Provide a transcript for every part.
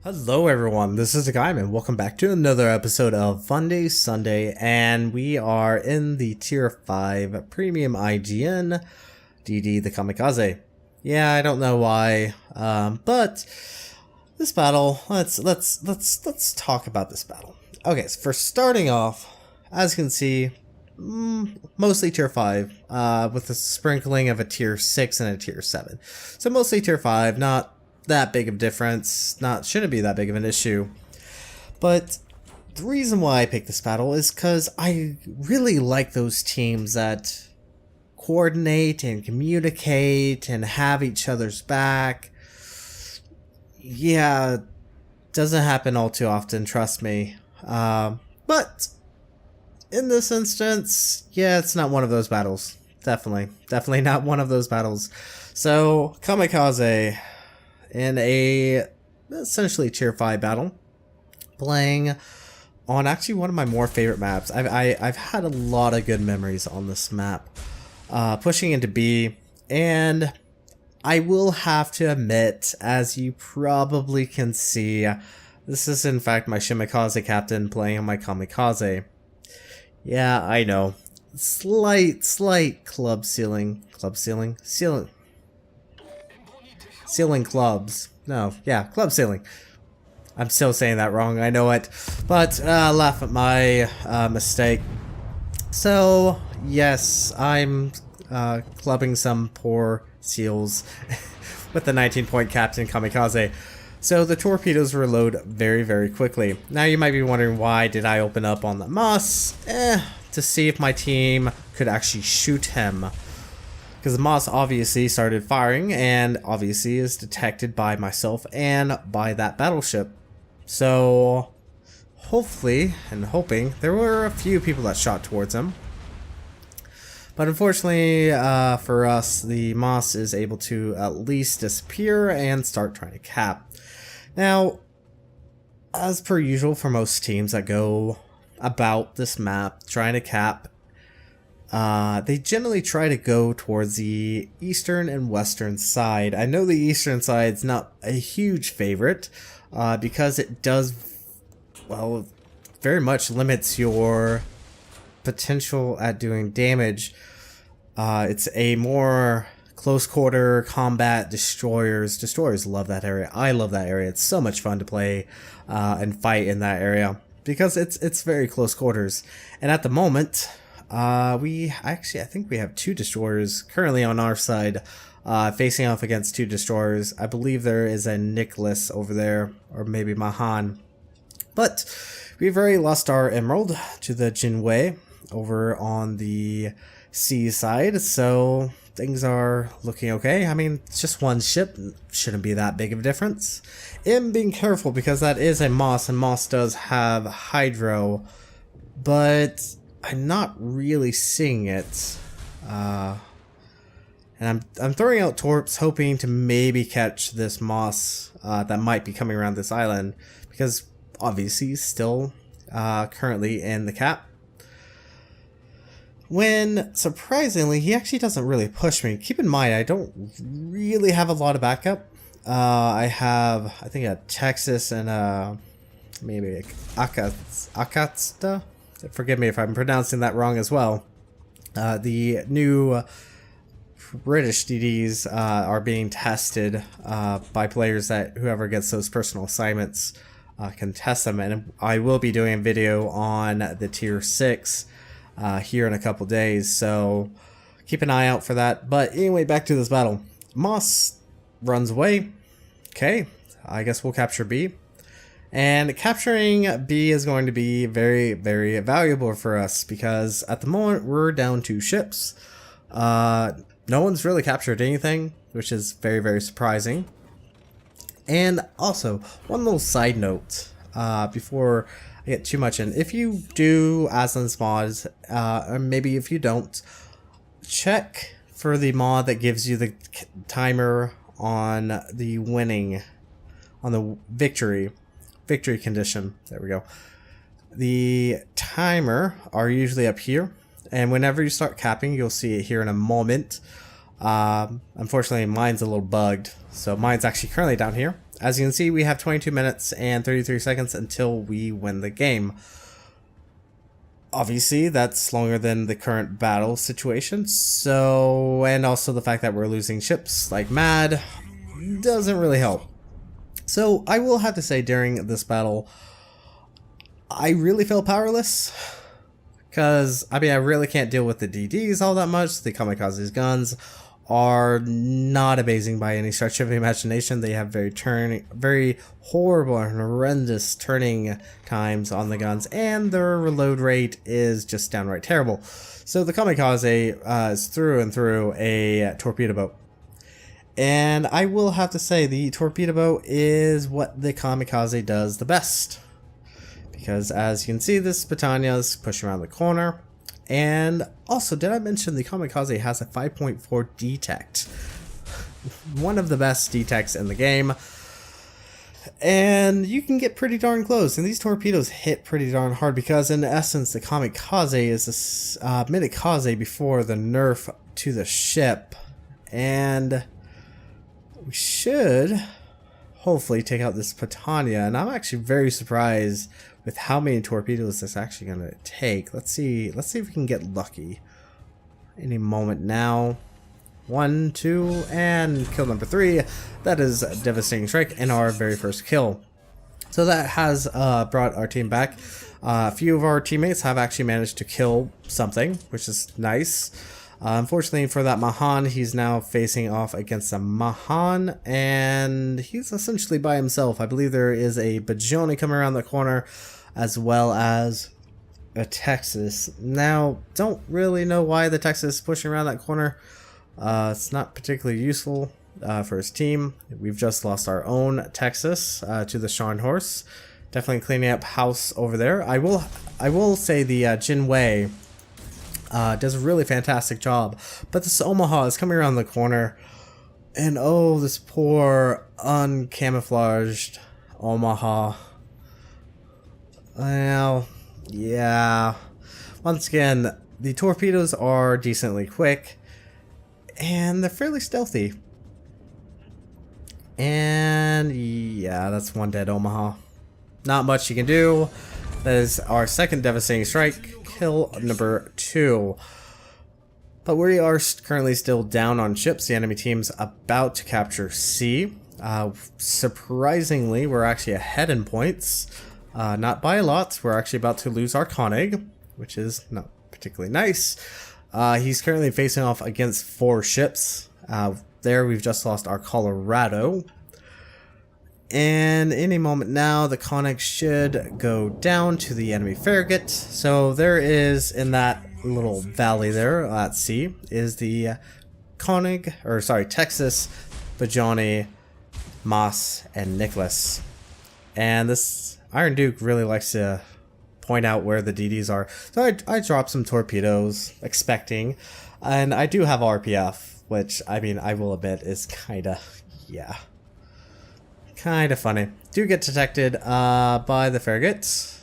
Hello everyone, this is Hakaym and welcome back to another episode of Funday Sunday, and we are in the tier 5 premium IGN DD the Kamikaze. Yeah, I don't know why, but this battle, let's talk about this battle. Okay, so for starting off, as you can see, mostly tier 5, with a sprinkling of a tier 6 and a tier 7. So mostly tier 5, not that big of a difference, shouldn't be that big of an issue. But the reason why I picked this battle is because I really like those teams that coordinate and communicate and have each other's back. Yeah, doesn't happen all too often, trust me. But in this instance, yeah, it's not one of those battles. Definitely not one of those battles. So, Kamikaze in a essentially tier 5 battle, playing on actually one of my more favorite maps. I've had a lot of good memories on this map, pushing into B, and I will have to admit, as you probably can see, this is in fact my Shimikaze captain playing on my Kamikaze. Yeah, I know, slight club ceiling clubs. No, yeah, club ceiling. I'm still saying that wrong, I know it. But laugh at my mistake. So, yes, I'm clubbing some poor seals with the 19-point captain Kamikaze. So the torpedoes reload very quickly. Now you might be wondering, why did I open up on the Moss? To see if my team could actually shoot him. Because the Moss obviously started firing, and obviously is detected by myself and by that battleship. So, hopefully, and hoping, there were a few people that shot towards him. But unfortunately, for us, the Moss is able to at least disappear and start trying to cap. Now, as per usual for most teams that go about this map trying to cap, they generally try to go towards the eastern and western side. I know the eastern side's not a huge favorite, because it does, well, very much limits your potential at doing damage. It's a more close quarter combat. Destroyers love that area. I love that area. It's so much fun to play and fight in that area because it's very close quarters. And at the moment, I think we have 2 destroyers currently on our side, facing off against 2 destroyers. I believe there is a Nicholas over there, or maybe Mahan. But we've already lost our Emerald to the Jinwei over on the sea side, so things are looking okay. I mean, it's just one ship, shouldn't be that big of a difference. Being careful because that is a Moss, and Moss does have Hydro, but I'm not really seeing it, and I'm throwing out torps hoping to maybe catch this Moss that might be coming around this island, because obviously he's still currently in the cap. When surprisingly he actually doesn't really push me. Keep in mind, I don't really have a lot of backup. I think a Texas and maybe Akatsuta. Forgive me if I'm pronouncing that wrong as well. The new British DDs are being tested by players that whoever gets those personal assignments can test them, and I will be doing a video on the tier 6 here in a couple days, so keep an eye out for that. But anyway, back to this battle. Moss runs away. Okay, I guess we'll capture B. And capturing B is going to be very valuable for us, because at the moment we're down 2 ships. No one's really captured anything, which is very surprising. And also, one little side note before I get too much in. If you do Aslan's mods, or maybe if you don't, check for the mod that gives you the timer on the winning, on the victory condition. There we go. The timer are usually up here, and whenever you start capping, you'll see it here in a moment. Unfortunately, mine's a little bugged, so mine's actually currently down here As you can see, we have 22 minutes and 33 seconds until we win the game. Obviously, that's longer than the current battle situation, so, and also the fact that we're losing ships like mad doesn't really help. So, I will have to say during this battle, I really felt powerless, because, I mean, I really can't deal with the DDs all that much. The kamikaze's guns are not amazing by any stretch of the imagination. They have very horrible and horrendous turning times on the guns, and their reload rate is just downright terrible. So the kamikaze is through and through a torpedo boat. And I will have to say the torpedo boat is what the kamikaze does the best. Because as you can see, this Britannia is pushing around the corner. And also, did I mention the kamikaze has a 5.4 detect? One of the best detects in the game. And you can get pretty darn close. And these torpedoes hit pretty darn hard because in essence, the kamikaze is a midikaze before the nerf to the ship. And we should hopefully take out this Britannia. And I'm actually very surprised with how many torpedoes this actually going to take. Let's see if we can get lucky. Any moment now. 1, 2, and kill number 3. That is a devastating strike and our very first kill. So that has brought our team back. A few of our teammates have actually managed to kill something, which is nice. Unfortunately for that Mahan, he's now facing off against a Mahan, and he's essentially by himself. I believe there is a Bajoni coming around the corner, as well as a Texas. Now, don't really know why the Texas is pushing around that corner. It's not particularly useful for his team. We've just lost our own Texas to the Scharnhorst. Definitely cleaning up house over there. I will say the Jin Wei does a really fantastic job, but this Omaha is coming around the corner, and oh, this poor uncamouflaged Omaha. Well, yeah. Once again, the torpedoes are decently quick, and they're fairly stealthy. And yeah, that's one dead Omaha. Not much you can do. That is our second devastating strike. Kill number 2. But we are currently still down on ships. The enemy team's about to capture C. Surprisingly, we're actually ahead in points. Not by a lot. We're actually about to lose our Koenig, which is not particularly nice. He's currently facing off against 4 ships. There we've just lost our Colorado. And any moment now, the Koenig should go down to the enemy frigate. So there is, in that little valley there at sea, is the Texas, Bajoni, Moss, and Nicholas. And this Iron Duke really likes to point out where the DDs are. So I dropped some torpedoes, expecting. And I do have RPF, which, I mean, I will admit is kinda funny. Do get detected by the frigate.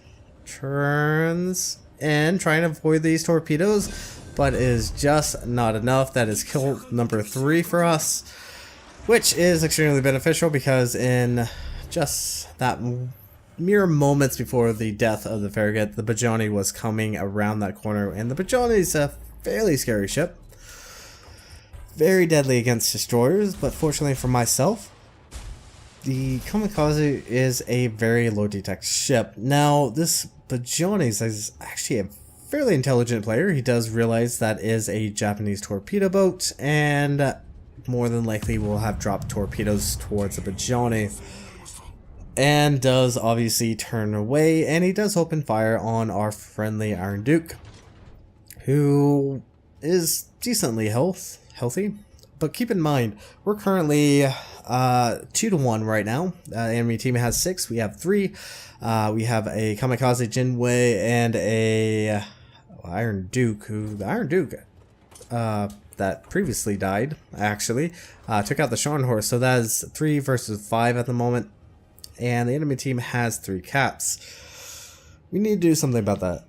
Turns in, trying to avoid these torpedoes, but is just not enough. That is kill number 3 for us, which is extremely beneficial because in just that mere moments before the death of the frigate, the Bajoni was coming around that corner, and the Bajoni is a fairly scary ship. Very deadly against destroyers, but fortunately for myself, the Kamikaze is a very low detect ship. Now, this Bajoni is actually a fairly intelligent player. He does realize that is a Japanese torpedo boat, and more than likely will have dropped torpedoes towards the Bajoni. And does obviously turn away, and he does open fire on our friendly Iron Duke, who is decently healthy. But keep in mind, we're currently 2-1 right now. The enemy team has 6. We have 3. We have a Kamikaze Jinwei and a Iron Duke, who the Iron Duke that previously died actually took out the Scharnhorst. So that is 3 versus 5 at the moment, and the enemy team has 3 caps. We need to do something about that.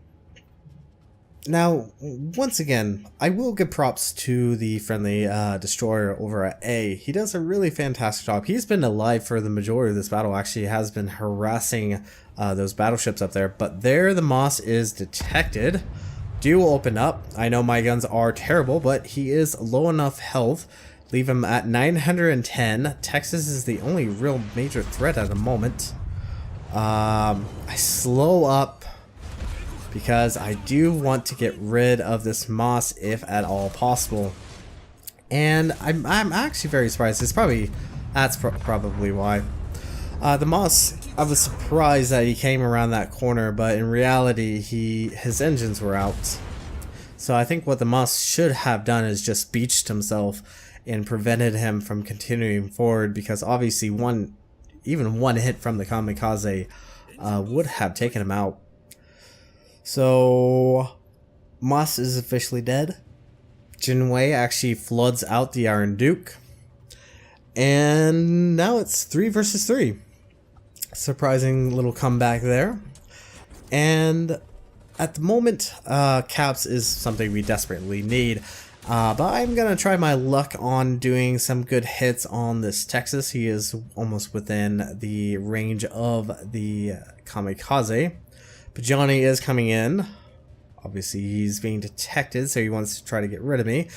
Now, once again, I will give props to the friendly destroyer over at A. He does a really fantastic job. He's been alive for the majority of this battle, actually has been harassing those battleships up there. But there the Moss is detected. Do open up. I know my guns are terrible, but he is low enough health. Leave him at 910. Texas is the only real major threat at the moment. I slow up because I do want to get rid of this Moss if at all possible. And I'm actually very surprised. That's probably why. The Moss, I was surprised that he came around that corner, but in reality his engines were out. So I think what the Moss should have done is just beached himself and prevented him from continuing forward, because obviously even one hit from the kamikaze would have taken him out. So Moss is officially dead. Jinwei actually floods out the Iron Duke. And now it's 3 versus 3. Surprising little comeback there. And at the moment, caps is something we desperately need. But I'm going to try my luck on doing some good hits on this Texas. He is almost within the range of the kamikaze. Bajani is coming in. Obviously he's being detected, so he wants to try to get rid of me.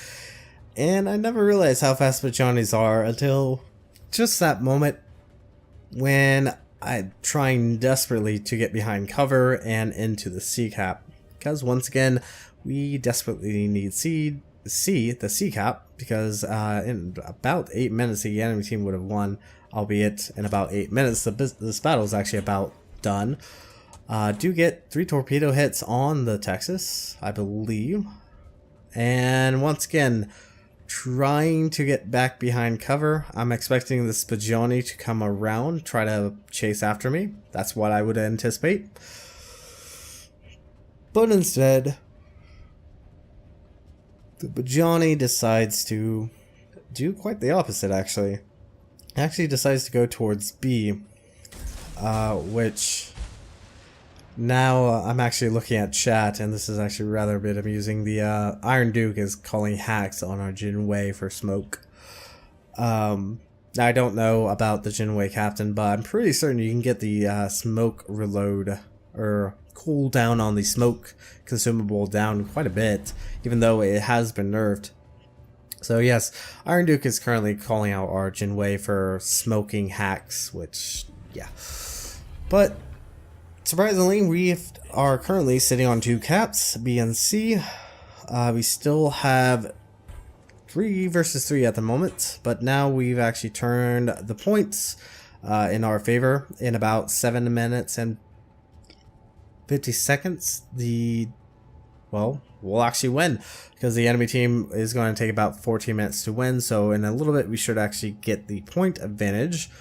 And I never realized how fast Bajanis are until just that moment when I'm trying desperately to get behind cover and into the C cap. Because once again, we desperately need the C cap, because in about 8 minutes the enemy team would have won, albeit in about 8 minutes. This battle is actually about done. Do get 3 torpedo hits on the Texas, I believe. And once again, trying to get back behind cover. I'm expecting this Bajani to come around, try to chase after me. That's what I would anticipate. But instead, the Bajani decides to do quite the opposite, actually. Actually decides to go towards B, which... Now I'm actually looking at chat, and this is actually rather a bit amusing. The Iron Duke is calling hacks on our Jinwei for smoke. Now I don't know about the Jinwei captain, but I'm pretty certain you can get the smoke reload or cool down on the smoke consumable down quite a bit, even though it has been nerfed. So yes, Iron Duke is currently calling out our Jinwei for smoking hacks, which, yeah. But surprisingly, we are currently sitting on 2 caps, B and C. We still have 3 versus 3 at the moment, but now we've actually turned the points in our favor. In about 7 minutes and 50 seconds, we'll actually win, because the enemy team is going to take about 14 minutes to win, so in a little bit we should actually get the point advantage.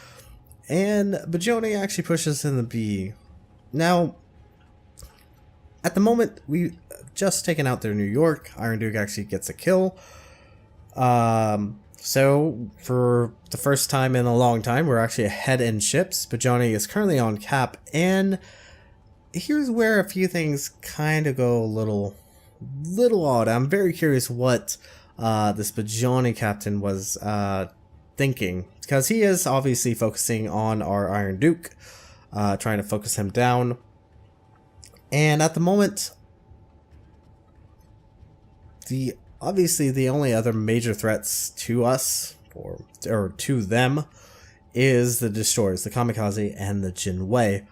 And Bajoni actually pushes in the B. Now, at the moment, we've just taken out their New York. Iron Duke actually gets a kill. So, for the first time in a long time, we're actually ahead in ships. Bajani is currently on cap, and here's where a few things kind of go a little odd. I'm very curious what this Bajani captain was thinking, because he is obviously focusing on our Iron Duke. Trying to focus him down. And at the moment, obviously the only other major threats to us, or to them, is the destroyers, the kamikaze and the Jinwei.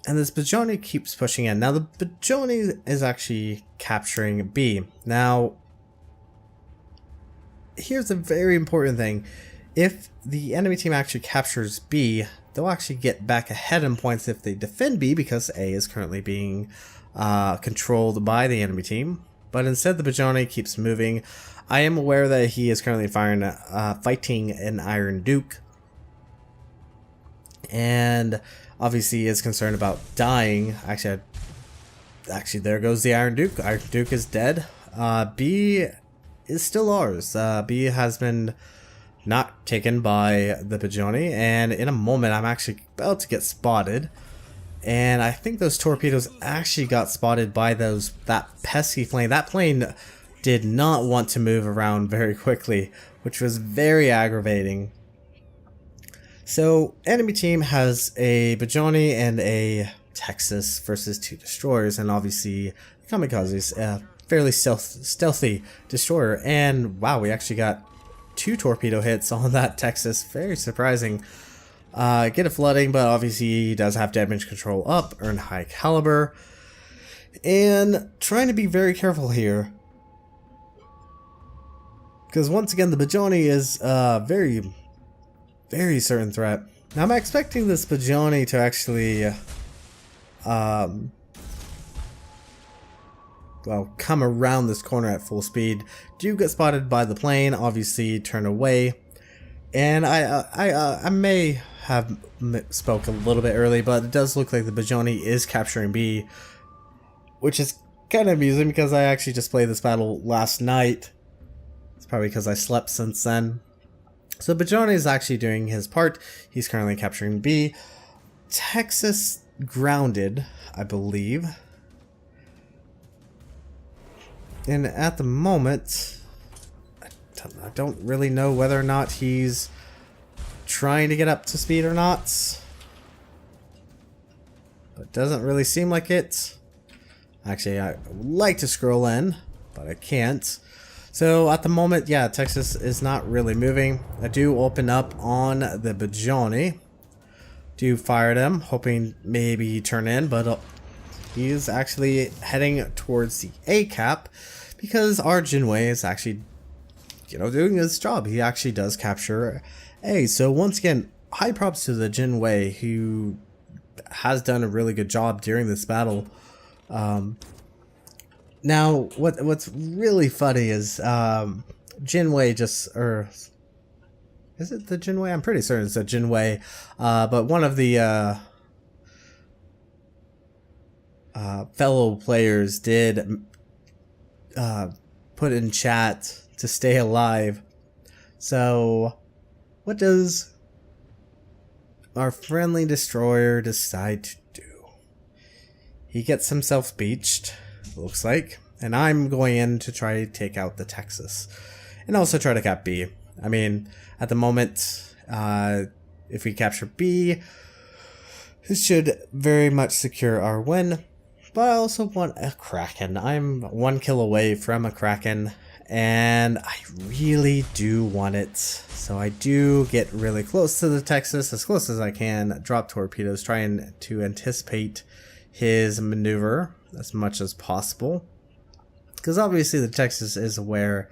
And this Bajoni keeps pushing in. Now the Bajoni is actually capturing B. Now, here's a very important thing. If the enemy team actually captures B, they'll actually get back ahead in points if they defend B, because A is currently being controlled by the enemy team. But instead, the Bajani keeps moving. I am aware that he is currently fighting an Iron Duke, and obviously is concerned about dying. Actually, there goes the Iron Duke. Iron Duke is dead. B is still ours. B has been not taken by the Bajani, and in a moment I'm actually about to get spotted, And I think those torpedoes actually got spotted by that pesky plane. That plane did not want to move around very quickly, which was very aggravating. So, enemy team has a Bajani and a Texas versus 2 destroyers, and obviously Kamikaze's a fairly stealthy destroyer. And wow, we actually got 2 torpedo hits on that Texas. Very surprising. Get a flooding, but obviously he does have damage control up, earn high caliber, and trying to be very careful here. Because once again, the Bajani is very certain threat. Now I'm expecting this Bajani to actually well, come around this corner at full speed. Do get spotted by the plane, obviously turn away. And I may have spoke a little bit early, but it does look like the Bajani is capturing B, which is kind of amusing because I actually just played this battle last night. It's probably because I slept since then. So Bajani is actually doing his part. He's currently capturing B. Texas grounded, I believe. And at the moment, I don't really know whether or not he's trying to get up to speed or not. But it doesn't really seem like it. Actually, I would like to scroll in, but I can't. So at the moment, yeah, Texas is not really moving. I do open up on the Bajani. Do fire at him, hoping maybe he turn in, but he is actually heading towards the A cap because our Jinwei is actually, doing his job. He actually does capture A. So once again, high props to the Jinwei, who has done a really good job during this battle. Now, what's really funny is Jinwei is it the Jinwei? I'm pretty certain it's the Jinwei, but one of the fellow players did put in chat to stay alive. So, what does our friendly destroyer decide to do? He gets himself beached, looks like, and I'm going in to try to take out the Texas and also try to cap B. I mean, at the moment, if we capture B, it should very much secure our win. But I also want a Kraken. I'm 1 kill away from a Kraken, and I really do want it. So I do get really close to the Texas, as close as I can, drop torpedoes, trying to anticipate his maneuver as much as possible. Because obviously the Texas is aware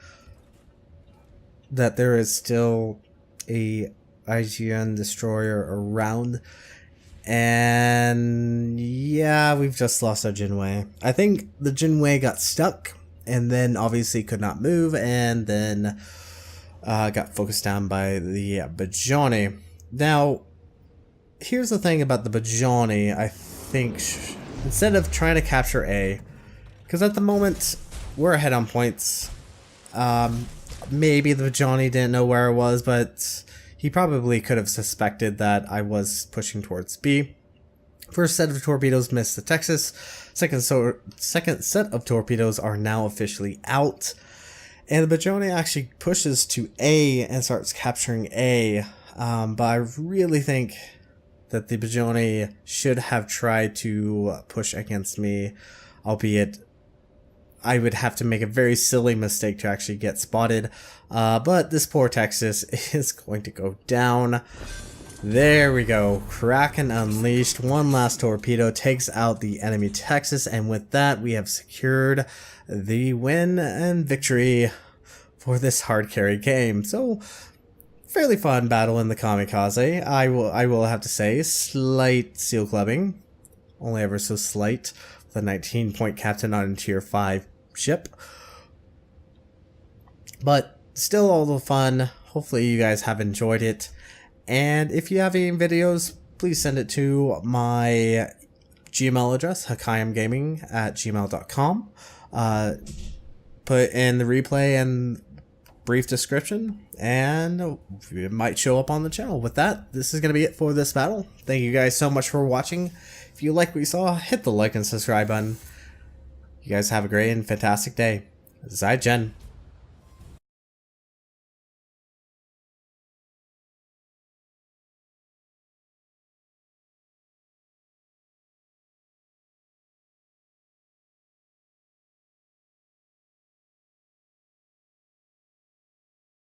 that there is still a IGN destroyer around. And yeah, we've just lost our Jinwei. I think the Jinwei got stuck and then obviously could not move, and then got focused down by the Bajani. Now, here's the thing about the Bajani. I think instead of trying to capture A, because at the moment we're ahead on points. Maybe the Bajani didn't know where I was, but he probably could have suspected that I was pushing towards B. First set of torpedoes missed the Texas. Second set of torpedoes are now officially out. And the Bajani actually pushes to A and starts capturing A. But I really think that the Bajani should have tried to push against me, albeit I would have to make a very silly mistake to actually get spotted. But this poor Texas is going to go down. There we go. Kraken unleashed. One last torpedo takes out the enemy Texas. And with that, we have secured the win and victory for this hard carry game. So, fairly fun battle in the Kamikaze. I will have to say, slight seal clubbing. Only ever so slight. With a 19-point captain on a tier 5 ship. But still all the fun. Hopefully you guys have enjoyed it. And if you have any videos, please send it to my Gmail address, hakaymgaming@gmail.com. Put in the replay and brief description, and it might show up on the channel. With that, this is going to be it for this battle. Thank you guys so much for watching. If you like what you saw, hit the like and subscribe button. You guys have a great and fantastic day. Zai Jen.